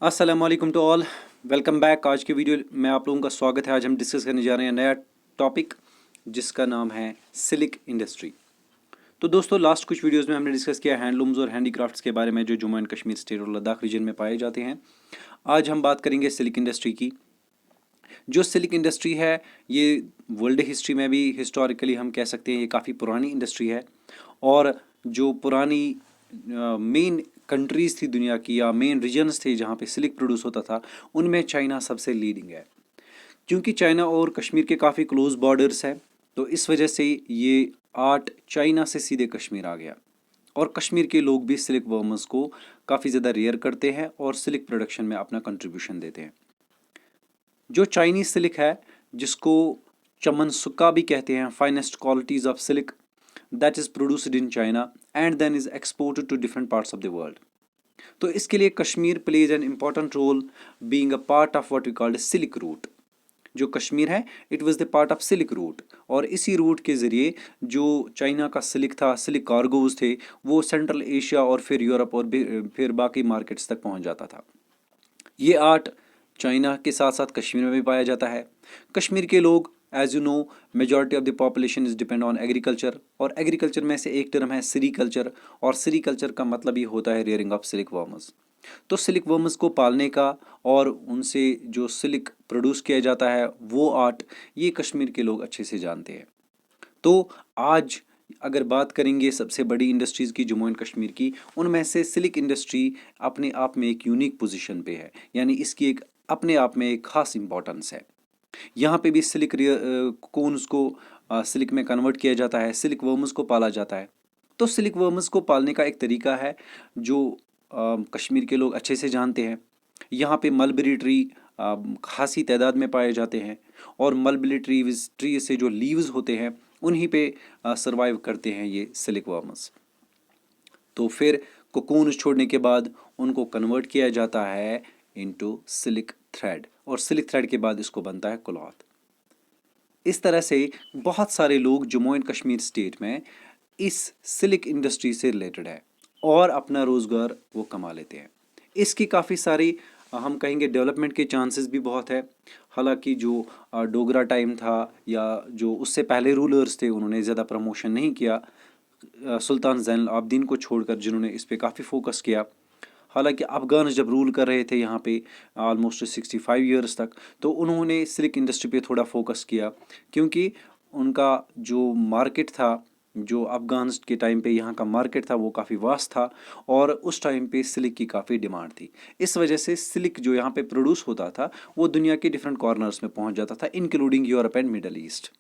अस्सलाम वालेकुम to all. Welcome back. आज के वीडियो में आप लोगों का स्वागत है। आज हम डिस्कस करने जा रहे हैं नया टॉपिक जिसका नाम है सिल्क इंडस्ट्री। तो दोस्तों, लास्ट कुछ वीडियोस में हमने डिस्कस किया हैंडलूम्स और हैंडीक्राफ्ट्स के बारे में जो जम्मू एंड कश्मीर स्टेट और लद्दाख रीजन में पाए जाते हैं। आज हम बात करेंगे सिल्क इंडस्ट्री की। जो सिल्क इंडस्ट्री है ये वर्ल्ड हिस्ट्री में भी हिस्टोरिकली हम कह सकते हैं ये काफ़ी पुरानी इंडस्ट्री है। और जो पुरानी मेन कंट्रीज़ थी दुनिया की या मेन रीजन्स थे जहाँ पे सिल्क प्रोड्यूस होता था, उनमें चाइना सबसे लीडिंग है। क्योंकि चाइना और कश्मीर के काफ़ी क्लोज बॉर्डर्स हैं, तो इस वजह से ये आर्ट चाइना से सीधे कश्मीर आ गया। और कश्मीर के लोग भी सिल्क वर्मर्स को काफ़ी ज़्यादा रेयर करते हैं और सिल्क प्रोडक्शन में अपना कंट्रीब्यूशन देते हैं। जो चाइनीज सिल्क है, जिसको चमन सुक्का भी कहते हैं, finest qualities of silk that is produced in China and then is exported to different parts of the world. तो इसके लिए Kashmir plays an important role being a part of what we called silk route. जो कश्मीर है it was the part of silk route, और इसी root के ज़रिए जो चाइना का सिल्क था, सिल्क कार्गोज थे, वो सेंट्रल एशिया और फिर यूरोप और फिर बाकी मार्केट्स तक पहुंच जाता था। ये आर्ट चाइना के साथ साथ कश्मीर में भी पाया जाता है। कश्मीर के लोग as you know majority of the population is depend on agriculture, और एग्रीकल्चर में से एक टर्म है सीरीकल्चर, और सीरीकल्चर का मतलब ही होता है रेयरिंग ऑफ सिल्क वर्मस। तो सिल्क वर्मस को पालने का और उनसे जो सिल्क प्रोड्यूस किया जाता है वो आर्ट ये कश्मीर के लोग अच्छे से जानते हैं। तो आज अगर बात करेंगे सबसे बड़ी इंडस्ट्रीज़ की जम्मू एंड कश्मीर की, उनमें से सिल्क इंडस्ट्री अपने आप में एक यूनिक पोजीशन पे है, यानी इसकी एक अपने आप में एक खास इंपॉर्टेंस है। यहाँ पे भी सिल्क कोन्स को सिल्क में कन्वर्ट किया जाता है, सिल्क वर्म्स को पाला जाता है। तो सिल्क वर्म्स को पालने का एक तरीका है जो कश्मीर के लोग अच्छे से जानते हैं। यहाँ पे मलबेरी ट्री खासी तादाद में पाए जाते हैं, और मलबेरी ट्री से जो लीव्स होते हैं उन्हीं पे सरवाइव करते हैं ये सिल्क वर्म्स। तो फिर कोकून छोड़ने के बाद उनको कन्वर्ट किया जाता है इनटू सिल्क थ्रेड, और सिल्क थ्रेड के बाद इसको बनता है क्लॉथ। इस तरह से बहुत सारे लोग जम्मू एंड कश्मीर स्टेट में इस सिल्क इंडस्ट्री से रिलेटेड है और अपना रोज़गार वो कमा लेते हैं। इसकी काफ़ी सारी हम कहेंगे डेवलपमेंट के चांसेस भी बहुत है। हालांकि जो डोगरा टाइम था या जो उससे पहले रूलर्स थे उन्होंने ज़्यादा प्रमोशन नहीं किया, सुल्तान ज़ैनुल आबदीन को छोड़कर, जिन्होंने इस पे काफ़ी फोकस किया। हालांकि अफ़गान जब रूल कर रहे थे यहाँ पे ऑलमोस्ट 65 ईयर्स तक, तो उन्होंने सिल्क इंडस्ट्री पे थोड़ा फोकस किया, क्योंकि उनका जो मार्केट था, जो अफ़गान के टाइम पे यहाँ का मार्केट था वो काफ़ी वास्ट था, और उस टाइम पे सिल्क की काफ़ी डिमांड थी। इस वजह से सिल्क जो यहाँ पे प्रोड्यूस होता था वो दुनिया के डिफरेंट कॉर्नर्स में पहुँच जाता था, including Europe and middle east.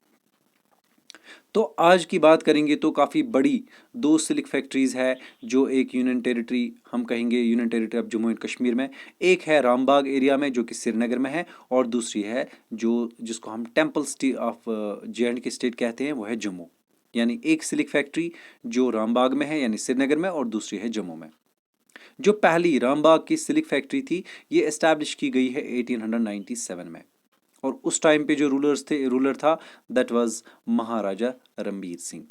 तो आज की बात करेंगे तो काफ़ी बड़ी दो सिल्क फैक्ट्रीज़ है जो एक यूनियन टेरिटरी, हम कहेंगे union territory of Jammu and Kashmir में। एक है रामबाग एरिया में जो कि श्रीनगर में है, और दूसरी है जो जिसको हम temple state of J&K state कहते हैं, वो है जम्मू। यानी एक सिल्क फैक्ट्री जो रामबाग में है यानी श्रीनगर में, और दूसरी है जम्मू में। जो पहली रामबाग की सिल्क फैक्ट्री थी ये इस्टेब्लिश की गई है 1897 में, और उस टाइम पे जो रूलर था दैट वाज महाराजा रणबीर सिंह।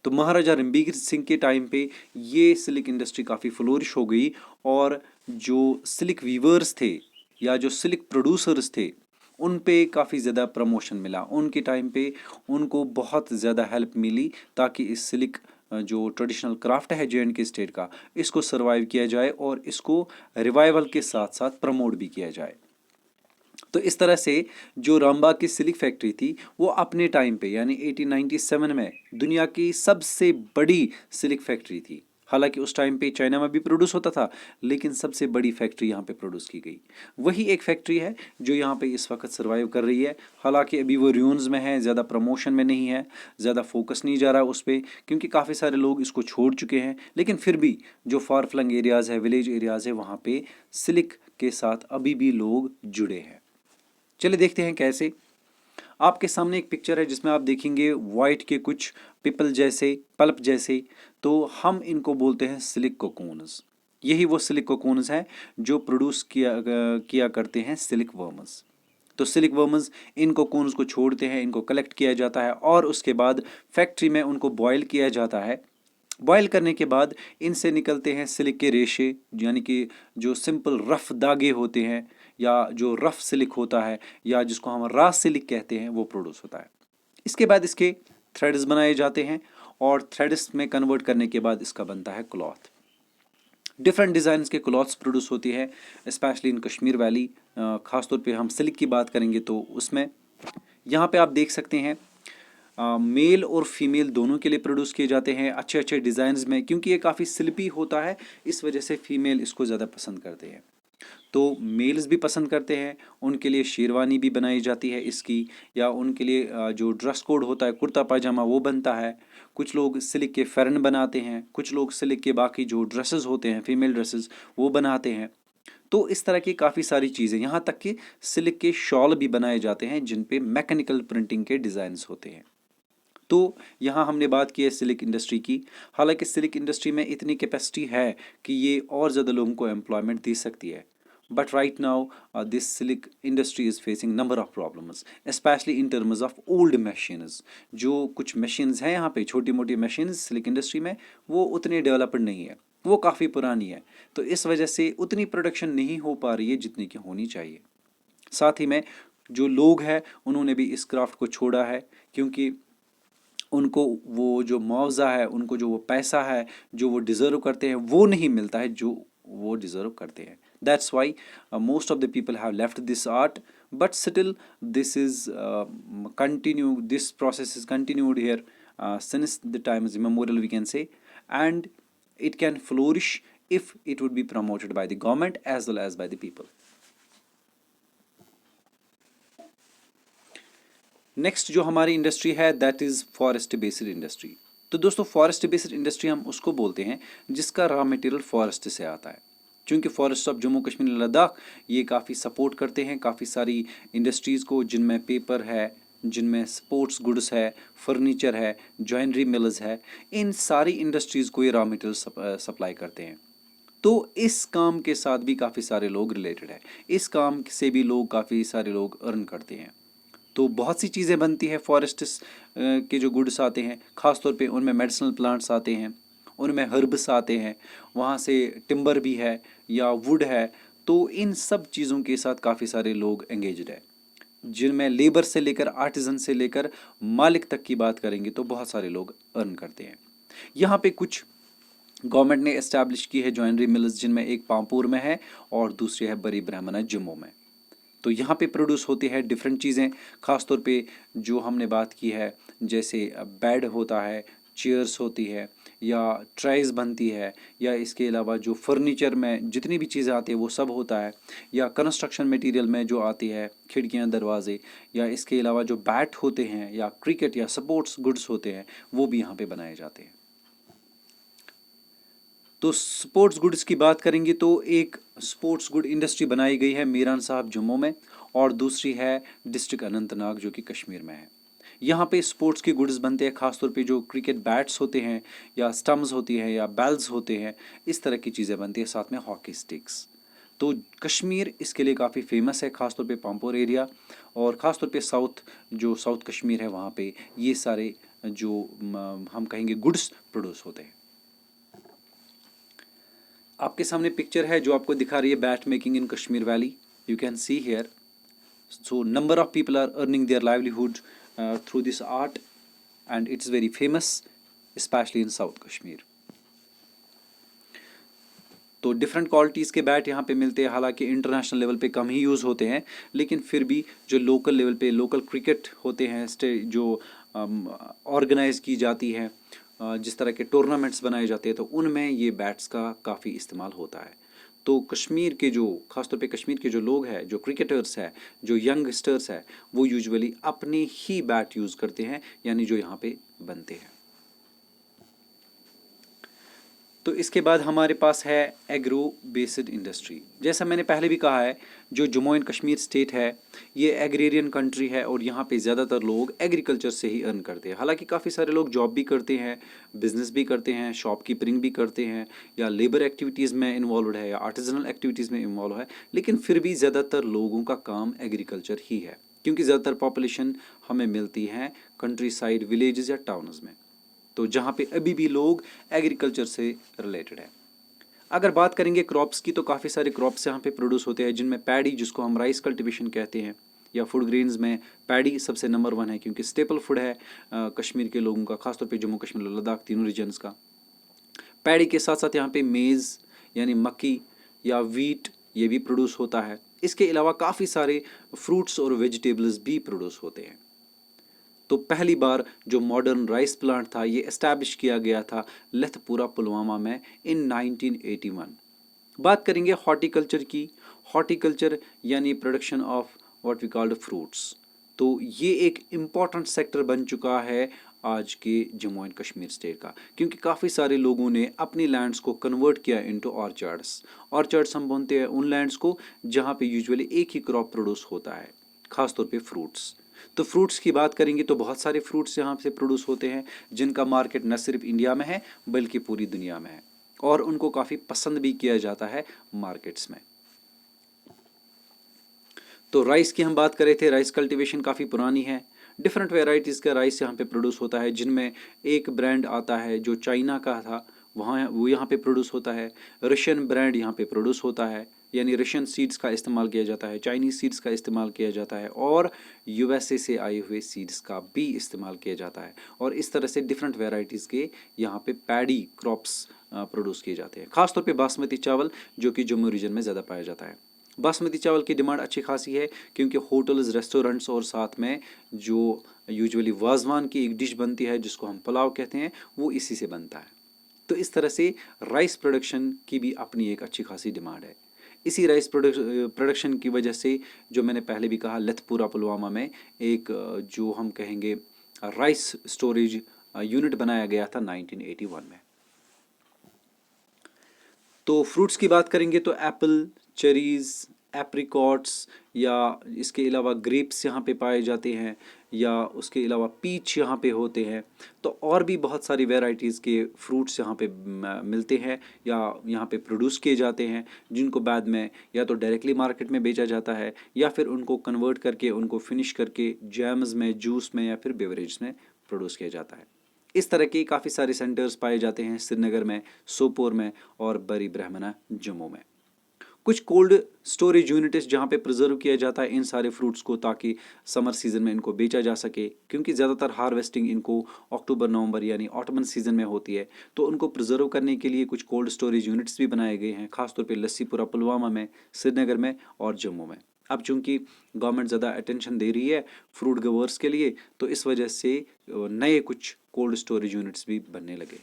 तो महाराजा रणबीर सिंह के टाइम पे ये सिल्क इंडस्ट्री काफ़ी फ्लोरिश हो गई, और जो सिल्क वीवर्स थे या जो सिल्क प्रोड्यूसर्स थे उन पे काफ़ी ज़्यादा प्रमोशन मिला उनके टाइम पे, उनको बहुत ज़्यादा हेल्प मिली ताकि इस सिल्क जो ट्रेडिशनल क्राफ्ट है जे.एंड.के स्टेट का, इसको सरवाइव किया जाए और इसको रिवाइवल के साथ साथ प्रमोट भी किया जाए। तो इस तरह से जो रामबाग की सिल्क फैक्ट्री थी वो अपने टाइम पे यानी 1897 में दुनिया की सबसे बड़ी सिल्क फैक्ट्री थी। हालांकि उस टाइम पे चाइना में भी प्रोड्यूस होता था, लेकिन सबसे बड़ी फैक्ट्री यहाँ पे प्रोड्यूस की गई। वही एक फैक्ट्री है जो यहाँ पे इस वक्त सर्वाइव कर रही है। हालांकि अभी वो रूइंस में है, ज़्यादा प्रमोशन में नहीं है, ज़्यादा फोकस नहीं जा रहा उस पर, क्योंकि काफ़ी सारे लोग इसको छोड़ चुके हैं। लेकिन फिर भी जो फार फ्लंग एरियाज़ है, विलेज एरियाज़ है, वहाँ पे सिल्क के साथ अभी भी लोग जुड़े हैं। चलिए देखते हैं कैसे। आपके सामने एक पिक्चर है जिसमें आप देखेंगे वाइट के कुछ पिपल जैसे, पल्प जैसे, तो हम इनको बोलते हैं सिल्क कोकून्स। यही वो सिल्क कोकून्स हैं जो प्रोड्यूस किया करते हैं सिल्क वर्म्स। तो सिल्क वर्म्स इन कोकून्स को छोड़ते हैं, इनको कलेक्ट किया जाता है और उसके बाद फैक्ट्री में उनको बॉयल किया जाता है, बॉयल करने के बाद इनसे निकलते हैं सिलिक के रेशे, यानी कि जो सिंपल रफ धागे होते हैं या जो रफ सिलिक होता है या जिसको हम रा सिलिक कहते हैं वो प्रोड्यूस होता है। इसके बाद इसके थ्रेड्स बनाए जाते हैं और थ्रेड्स में कन्वर्ट करने के बाद इसका बनता है क्लॉथ। डिफरेंट डिज़ाइंस के क्लॉथ्स प्रोड्यूस होती है स्पेशली इन कश्मीर वैली। ख़ासतौर पे हम सिल्क की बात करेंगे तो उसमें यहाँ पे आप देख सकते हैं मेल और फीमेल दोनों के लिए प्रोड्यूस किए जाते हैं अच्छे अच्छे डिज़ाइंस में, क्योंकि ये काफ़ी स्लिपी होता है इस वजह से फीमेल इसको ज़्यादा पसंद करते हैं। तो मेल्स भी पसंद करते हैं, उनके लिए शेरवानी भी बनाई जाती है इसकी, या उनके लिए जो ड्रेस कोड होता है कुर्ता पायजामा वो बनता है। कुछ लोग सिल्क के फ़ेरन बनाते हैं, कुछ लोग सिल्क के बाकी जो ड्रेसेस होते हैं फीमेल ड्रेसेस वो बनाते हैं। तो इस तरह की काफ़ी सारी चीज़ें, यहाँ तक कि सिल्क के शॉल भी बनाए जाते हैं जिन पे मैकेनिकल प्रिंटिंग के डिज़ाइंस होते हैं। तो यहाँ हमने बात की है सिल्क इंडस्ट्री की। हालांकि सिल्क इंडस्ट्री में इतनी कैपेसिटी है कि ये और ज़्यादा लोगों को एम्प्लॉयमेंट दे सकती है, but right now this silk industry is facing number of problems specially in terms of old machines. जो कुछ मशीन्स हैं यहाँ पे छोटी मोटी मशीन्स सिल्क इंडस्ट्री में वो उतने डेवलप्ड नहीं है, वो काफ़ी पुरानी है, तो इस वजह से उतनी प्रोडक्शन नहीं हो पा रही है जितनी की होनी चाहिए। साथ ही में जो लोग हैं उन्होंने भी इस क्राफ्ट को छोड़ा है, क्योंकि उनको वो जो मुआवजा है, उनको जो वो पैसा है जो वो डिज़र्व करते हैं वो नहीं मिलता है जो वो डिज़र्व करते हैं। That's why most of the people have left this art, but still this is continue, this process is continued here since the times immemorial we can say, and it can flourish if it would be promoted by the government as well as by the people. Next जो हमारी industry है that is forest based industry. तो दोस्तों forest based industry हम उसको बोलते हैं जिसका रॉ मटेरियल फॉरेस्ट से आता है। क्योंकि फॉरेस्ट ऑफ जम्मू कश्मीर लद्दाख ये काफ़ी सपोर्ट करते हैं काफ़ी सारी इंडस्ट्रीज़ को, जिनमें पेपर है, जिनमें स्पोर्ट्स गुड्स है, फर्नीचर है, ज्वेलरी मिल्स है, इन सारी इंडस्ट्रीज़ को ये रॉ मटेरियल सप्लाई करते हैं। तो इस काम के साथ भी काफ़ी सारे लोग रिलेटेड है, इस काम से भी लोग काफ़ी सारे लोग अर्न करते हैं। तो बहुत सी चीज़ें बनती हैं फॉरेस्ट के जो गुड्स आते हैं, ख़ास तौर पे उनमें मेडिसिनल प्लांट्स आते हैं, उनमें हर्ब्स आते हैं, वहाँ से टिम्बर भी है या वुड है। तो इन सब चीज़ों के साथ काफ़ी सारे लोग एंगेज्ड है, जिनमें लेबर से लेकर आर्टिजन से लेकर मालिक तक की बात करेंगे तो बहुत सारे लोग अर्न करते हैं। यहाँ पे कुछ गवर्नमेंट ने इस्टेब्लिश की है ज्वेलरी मिल्स, जिनमें एक पामपुर में है और दूसरी है बरी ब्राह्मणा जम्मू में। तो यहाँ पे प्रोड्यूस होती है डिफरेंट चीज़ें, ख़ास तौर पे जो हमने बात की है जैसे बेड होता है, चेयर्स होती है या ट्राइज बनती है, या इसके अलावा जो फर्नीचर में जितनी भी चीज़ें आती है वो सब होता है, या कंस्ट्रक्शन मटेरियल में जो आती है खिड़कियाँ दरवाजे, या इसके अलावा जो बैट होते हैं या क्रिकेट या स्पोर्ट्स गुड्स होते हैं वो भी यहाँ पे बनाए जाते हैं। तो स्पोर्ट्स गुड्स की बात करेंगे तो एक स्पोर्ट्स गुड इंडस्ट्री बनाई गई है मीरान साहब जम्मू में, और दूसरी है डिस्ट्रिक्ट अनंतनाग जो कि कश्मीर में है। यहाँ पे स्पोर्ट्स के गुड्स बनते हैं, ख़ासतौर पे जो क्रिकेट बैट्स होते हैं या स्टम्प्स होती हैं या बैल्स होते हैं, इस तरह की चीज़ें बनती है, साथ में हॉकी स्टिक्स। तो कश्मीर इसके लिए काफ़ी फेमस है, ख़ासतौर पे पामपोर एरिया, और ख़ासतौर पे साउथ कश्मीर है, वहाँ पे ये सारे जो हम कहेंगे गुड्स प्रोड्यूस होते हैं। आपके सामने पिक्चर है जो आपको दिखा रही है bat making in Kashmir valley. You can see here, so number of people are earning their livelihood through this art and it's very famous specially in south Kashmir. तो डिफरेंट क्वालिटीज़ के बैट यहाँ पे मिलते हैं, हालांकि इंटरनेशनल लेवल पे कम ही use होते हैं, लेकिन फिर भी जो लोकल लेवल पे लोकल क्रिकेट होते हैं जो ऑर्गेनाइज की जाती है, जिस तरह के टूर्नामेंट्स बनाए जाते हैं, तो उनमें ये बैट्स का काफ़ी इस्तेमाल होता है। तो कश्मीर के जो ख़ासतौर पे कश्मीर के जो लोग हैं, जो क्रिकेटर्स हैं, जो यंगस्टर्स हैं, वो यूजुअली अपने ही बैट यूज़ करते हैं, यानी जो यहाँ पे बनते हैं। तो इसके बाद हमारे पास है एग्रो बेस्ड इंडस्ट्री। जैसा मैंने पहले भी कहा है, जो जम्मू एंड कश्मीर स्टेट है ये एग्रेरियन कंट्री है, और यहाँ पे ज़्यादातर लोग एग्रीकल्चर से ही अर्न करते हैं। हालांकि काफ़ी सारे लोग जॉब भी करते हैं, बिजनेस भी करते हैं, शॉपकीपरिंग भी करते हैं, या लेबर एक्टिविटीज़ में इन्वॉल्व है, या आर्टिजनल एक्टिविटीज़ में इन्वॉल्व है, लेकिन फिर भी ज़्यादातर लोगों का काम एग्रीकल्चर ही है, क्योंकि ज़्यादातर पॉपुलेशन हमें मिलती है कंट्री साइड विलेजेस या टाउन्स में। तो जहाँ पे अभी भी लोग एग्रीकल्चर से रिलेटेड है। अगर बात करेंगे क्रॉप्स की, तो काफ़ी सारे क्रॉप्स यहाँ पे प्रोड्यूस होते हैं, जिनमें पैडी, जिसको हम राइस कल्टीवेशन कहते हैं, या फूड ग्रेन्स में पैडी सबसे नंबर 1 है, क्योंकि स्टेपल फूड है कश्मीर के लोगों का, खासतौर पे जम्मू कश्मीर और लद्दाख तीनों रीजन्स का। पैडी के साथ साथ यहाँ पे मेज़ यानी मक्की या वीट ये भी प्रोड्यूस होता है। इसके अलावा काफ़ी सारे फ्रूट्स और वेजिटेबल्स भी प्रोड्यूस होते हैं। तो पहली बार जो मॉडर्न राइस प्लांट था ये एस्टैब्लिश किया गया था लथपुरा पुलवामा में इन 1981। बात करेंगे हॉर्टिकल्चर की। हॉर्टिकल्चर यानी production of what we called fruits. तो ये एक इम्पॉर्टेंट सेक्टर बन चुका है आज के जम्मू एंड कश्मीर स्टेट का, क्योंकि काफ़ी सारे लोगों ने अपनी लैंड्स को कन्वर्ट किया इनटू ऑर्चर्ड्स। ऑर्चर्ड्स हम बोलते हैं उन लैंड्स को जहाँ पे यूजुअली एक ही क्रॉप प्रोड्यूस होता है, खासतौर पे फ्रूट्स। तो फ्रूट्स की बात करेंगे तो बहुत सारे फ्रूट्स यहाँ से प्रोड्यूस होते हैं, जिनका मार्केट न सिर्फ इंडिया में है बल्कि पूरी दुनिया में है, और उनको काफ़ी पसंद भी किया जाता है मार्केट्स में। तो राइस की हम बात कर रहे थे, राइस कल्टीवेशन काफ़ी पुरानी है। डिफरेंट वेराइटीज़ का राइस यहाँ पे प्रोड्यूस होता है, जिनमें एक ब्रांड आता है जो चाइना का था, वहाँ वो यहाँ पे प्रोड्यूस होता है। रशियन ब्रांड यहाँ पे प्रोड्यूस होता है, यानी रशियन सीड्स का इस्तेमाल किया जाता है, चाइनीज़ सीड्स का इस्तेमाल किया जाता है, और यूएसए से आए हुए सीड्स का भी इस्तेमाल किया जाता है। और इस तरह से डिफरेंट वेराइटीज़ के यहाँ पे पैडी क्रॉप्स प्रोड्यूस किए जाते हैं, खासतौर पे बासमती चावल जो कि जम्मू रीजन में ज़्यादा पाया जाता है। बासमती चावल की डिमांड अच्छी खासी है, क्योंकि होटल्स, रेस्टोरेंट्स और साथ में जो यूजुअली वाजवान की एक डिश बनती है जिसको हम पुलाव कहते हैं, वो इसी से बनता है। तो इस तरह से राइस प्रोडक्शन की भी अपनी एक अच्छी खासी डिमांड है। इसी राइस प्रोडक्शन की वजह से, जो मैंने पहले भी कहा, लथपुरा पुलवामा में एक जो हम कहेंगे राइस स्टोरेज यूनिट बनाया गया था 1981 में। तो फ्रूट्स की बात करेंगे तो एप्पल, चेरीज़, एप्रिकॉट्स, या इसके अलावा ग्रेप्स यहाँ पे पाए जाते हैं, या उसके अलावा पीच यहाँ पे होते हैं। तो और भी बहुत सारी वैरायटीज़ के फ्रूट्स यहाँ पे मिलते हैं या यहाँ पे प्रोड्यूस किए जाते हैं, जिनको बाद में या तो डायरेक्टली मार्केट में बेचा जाता है, या फिर उनको कन्वर्ट करके, उनको फिनिश करके जैम्स में, जूस में, या फिर बेवरेज में प्रोड्यूस किया जाता है। इस तरह के काफ़ी सारे सेंटर्स पाए जाते हैं श्रीनगर में, सोपोर में और बरी ब्रह्मणा जम्मू में। कुछ कोल्ड स्टोरेज यूनिट्स जहाँ पे प्रिजर्व किया जाता है इन सारे फ्रूट्स को, ताकि समर सीज़न में इनको बेचा जा सके, क्योंकि ज़्यादातर हार्वेस्टिंग इनको अक्टूबर नवंबर यानी ऑटमन सीज़न में होती है। तो उनको प्रिजर्व करने के लिए कुछ कोल्ड स्टोरेज यूनिट्स भी बनाए गए हैं, खासतौर पे लस्सीपुरा पुलवामा में, श्रीनगर में और जम्मू में। अब चूंकि गवर्नमेंट ज़्यादा अटेंशन दे रही है फ्रूट ग्रोवर्स के लिए, तो इस वजह से नए कुछ कोल्ड स्टोरेज यूनिट्स भी बनने लगे।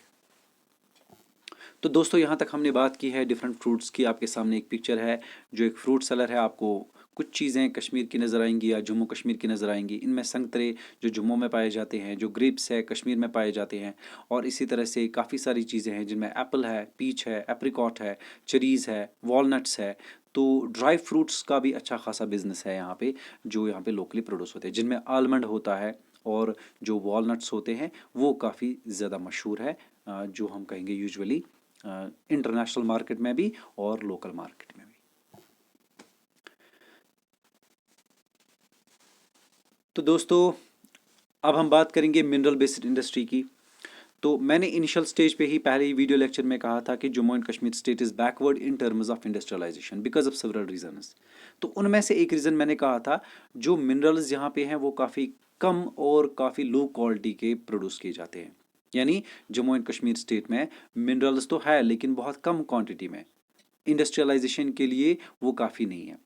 तो दोस्तों, यहाँ तक हमने बात की है डिफरेंट फ्रूट्स की। आपके सामने एक पिक्चर है, जो एक फ्रूट सेलर है, आपको कुछ चीज़ें कश्मीर की नज़र आएंगी या जम्मू कश्मीर की नज़र आएंगी। इनमें संतरे जो जम्मू में पाए जाते हैं, जो ग्रेप्स है कश्मीर में पाए जाते हैं, और इसी तरह से काफ़ी सारी चीज़ें हैं जिनमें एप्पल है, पीच है, एप्रिकॉट है, चेरीज़ है, वॉलनट्स है। तो ड्राई फ्रूट्स का भी अच्छा खासा बिजनेस है यहाँ पे, जो यहाँ पे लोकली प्रोड्यूस होते हैं, जिनमें आलमंड होता है, और जो वॉलनट्स होते हैं वो काफ़ी ज़्यादा मशहूर है, जो हम कहेंगे यूजुअली इंटरनेशनल मार्केट में भी और लोकल मार्केट में भी। तो दोस्तों, अब हम बात करेंगे मिनरल बेस्ड इंडस्ट्री की। तो मैंने इनिशियल स्टेज पे ही पहले ही वीडियो लेक्चर में कहा था कि Jammu and Kashmir state is backward in terms of industrialisation because of several reasons. तो उनमें से एक रीज़न मैंने कहा था, जो मिनरल्स यहाँ पे हैं वो काफ़ी कम और काफ़ी लो क्वालिटी के प्रोड्यूस किए जाते हैं। यानी जम्मू एंड कश्मीर स्टेट में मिनरल्स तो है, लेकिन बहुत कम क्वांटिटी में। इंडस्ट्रियलाइजेशन के लिए वो काफ़ी नहीं है।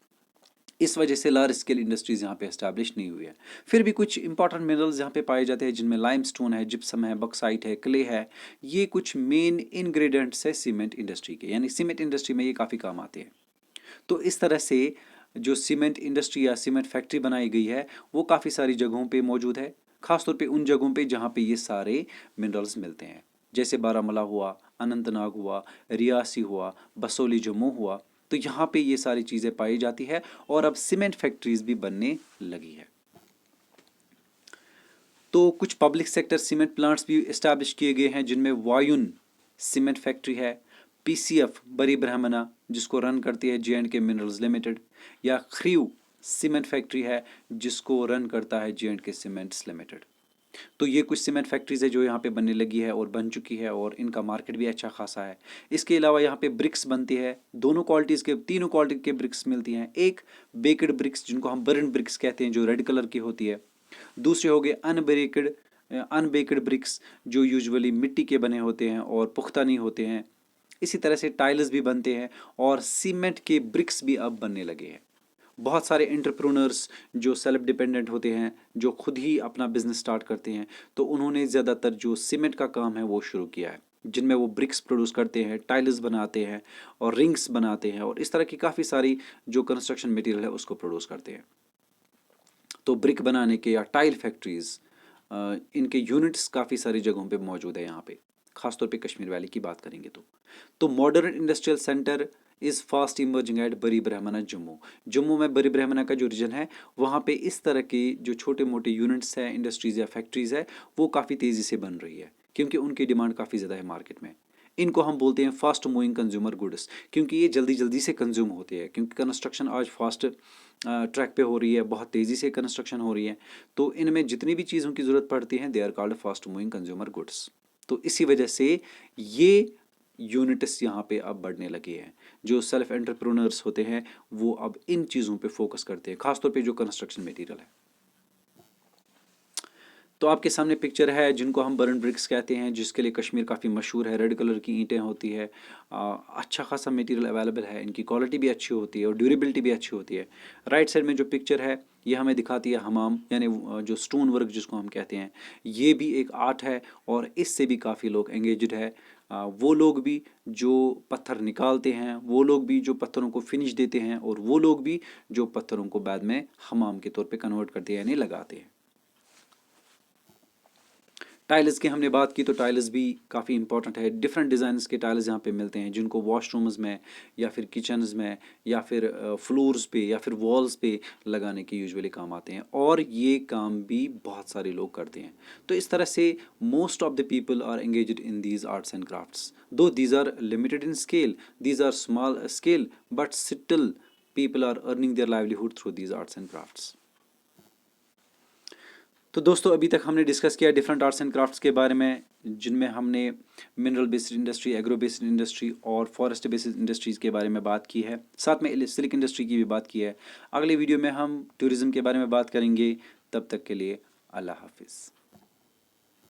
इस वजह से लार्ज स्केल इंडस्ट्रीज यहाँ पे एस्टैब्लिश नहीं हुई है। फिर भी कुछ इंपॉर्टेंट मिनरल्स यहाँ पे पाए जाते हैं, जिनमें लाइमस्टोन है, जिप्सम है, बॉक्साइट है, क्ले है। ये कुछ मेन इंग्रेडिएंट्स है सीमेंट इंडस्ट्री के, यानी सीमेंट इंडस्ट्री में ये काफ़ी काम आते हैं। तो इस तरह से जो सीमेंट इंडस्ट्री या सीमेंट फैक्ट्री बनाई गई है वो काफ़ी सारी जगहों पे मौजूद है, खासतौर पे उन जगहों पे जहाँ पे ये सारे मिनरल्स मिलते हैं, जैसे बारामूला हुआ, अनंतनाग हुआ, रियासी हुआ, बसोली जम्मू हुआ। तो यहाँ पे ये सारी चीज़ें पाई जाती है, और अब सीमेंट फैक्ट्रीज भी बनने लगी है। तो कुछ पब्लिक सेक्टर सीमेंट प्लांट्स भी इस्टेब्लिश किए गए हैं, जिनमें वायुन सीमेंट फैक्ट्री है, पीसीएफ बरी ब्रह्मणा जिसको रन करती है J&K मिनरल्स लिमिटेड, या खरीव सीमेंट फैक्ट्री है जिसको रन करता है J&K सीमेंट्स लिमिटेड। तो ये कुछ सीमेंट फैक्ट्रीज है जो यहाँ पे बनने लगी है और बन चुकी है, और इनका मार्केट भी अच्छा खासा है। इसके अलावा यहाँ पे ब्रिक्स बनती है, दोनों क्वालिटीज़ के, तीनों क्वालिटी के ब्रिक्स मिलती हैं। एक बेक्ड ब्रिक्स जिनको हम बर्न ब्रिक्स कहते हैं, जो रेड कलर की होती है। दूसरे हो गए अनबेक्ड ब्रिक्स, जो यूजुअली मिट्टी के बने होते हैं और पुख्ता नहीं होते हैं। इसी तरह से टाइल्स भी बनते हैं और सीमेंट के ब्रिक्स भी अब बनने लगे हैं। बहुत सारे एंटरप्रेन्योर्स जो सेल्फ डिपेंडेंट होते हैं, जो खुद ही अपना बिजनेस स्टार्ट करते हैं, तो उन्होंने ज़्यादातर जो सीमेंट का काम है वो शुरू किया है, जिनमें वो ब्रिक्स प्रोड्यूस करते हैं, टाइल्स बनाते हैं और रिंग्स बनाते हैं, और इस तरह की काफ़ी सारी जो कंस्ट्रक्शन मटेरियल है उसको प्रोड्यूस करते हैं। तो ब्रिक बनाने के या टाइल फैक्ट्रीज, इनके यूनिट्स काफ़ी सारी जगहों पे मौजूद है यहाँ पे, खासतौर पे कश्मीर वैली की बात करेंगे तो modern industrial centre is fast emerging at Bari Brahmana Jammu. Jammu में बरी ब्रह्मना का जो रीजन है, वहाँ पे इस तरह के जो छोटे मोटे यूनिट्स हैं, इंडस्ट्रीज़ या फैक्ट्रीज़ है, वो काफ़ी तेज़ी से बन रही है, क्योंकि उनकी डिमांड काफ़ी ज़्यादा है मार्केट में। इनको हम बोलते हैं फास्ट मूविंग कंज्यूमर गुड्स, क्योंकि ये जल्दी जल्दी से कंज्यूम होते हैं, क्योंकि कंस्ट्रक्शन आज फास्ट ट्रैक पे हो रही है, बहुत तेज़ी से कंस्ट्रक्शन हो रही है। तो इनमें जितनी भी चीज़ों की ज़रूरत पड़ती है, they are called fast moving consumer goods. तो इसी वजह से ये यूनिट्स यहाँ पे अब बढ़ने लगे हैं। जो सेल्फ एंटरप्रेन्योर्स होते हैं वो अब इन चीज़ों पे फोकस करते हैं, खासतौर पे जो कंस्ट्रक्शन मटेरियल है। तो आपके सामने पिक्चर है जिनको हम बर्न ब्रिक्स कहते हैं, जिसके लिए कश्मीर काफ़ी मशहूर है। रेड कलर की ईंटें होती है, अच्छा खासा मटेरियल अवेलेबल है, इनकी क्वालिटी भी अच्छी होती है और ड्यूरेबिलिटी भी अच्छी होती है। राइट साइड में जो पिक्चर है ये हमें दिखाती है हमाम, यानी जो स्टोन वर्क जिसको हम कहते हैं, ये भी एक आर्ट है और इससे भी काफ़ी लोग एंगेज्ड है। वो लोग भी जो पत्थर निकालते हैं, वो लोग भी जो पत्थरों को फिनिश देते हैं, और वो लोग भी जो पत्थरों को बाद में हमाम के तौर पे कन्वर्ट करते हैं, यानी लगाते हैं। टाइल्स की हमने बात की, तो टाइल्स भी काफ़ी इंपॉर्टेंट है। डिफरेंट डिज़ाइंस के टाइल्स यहाँ पे मिलते हैं, जिनको वॉशरूम्स में या फिर किचन्स में या फिर फ्लोर्स पे या फिर वॉल्स पे लगाने के यूजुअली काम आते हैं, और ये काम भी बहुत सारे लोग करते हैं। तो इस तरह से most of the people are engaged in these arts and crafts, though these are limited in scale, these are small scale, but still people are earning their livelihood through these arts and crafts. तो दोस्तों, अभी तक हमने discuss किया different arts and crafts के बारे में, जिनमें हमने mineral based industry, agro based industry और फॉरेस्ट बेस्ड इंडस्ट्रीज़ के बारे में बात की है। साथ में सिल्क इंडस्ट्री की भी बात की है। अगले वीडियो में हम टूरिज़्म के बारे में बात करेंगे। तब तक के लिए अल्लाह हाफिज़।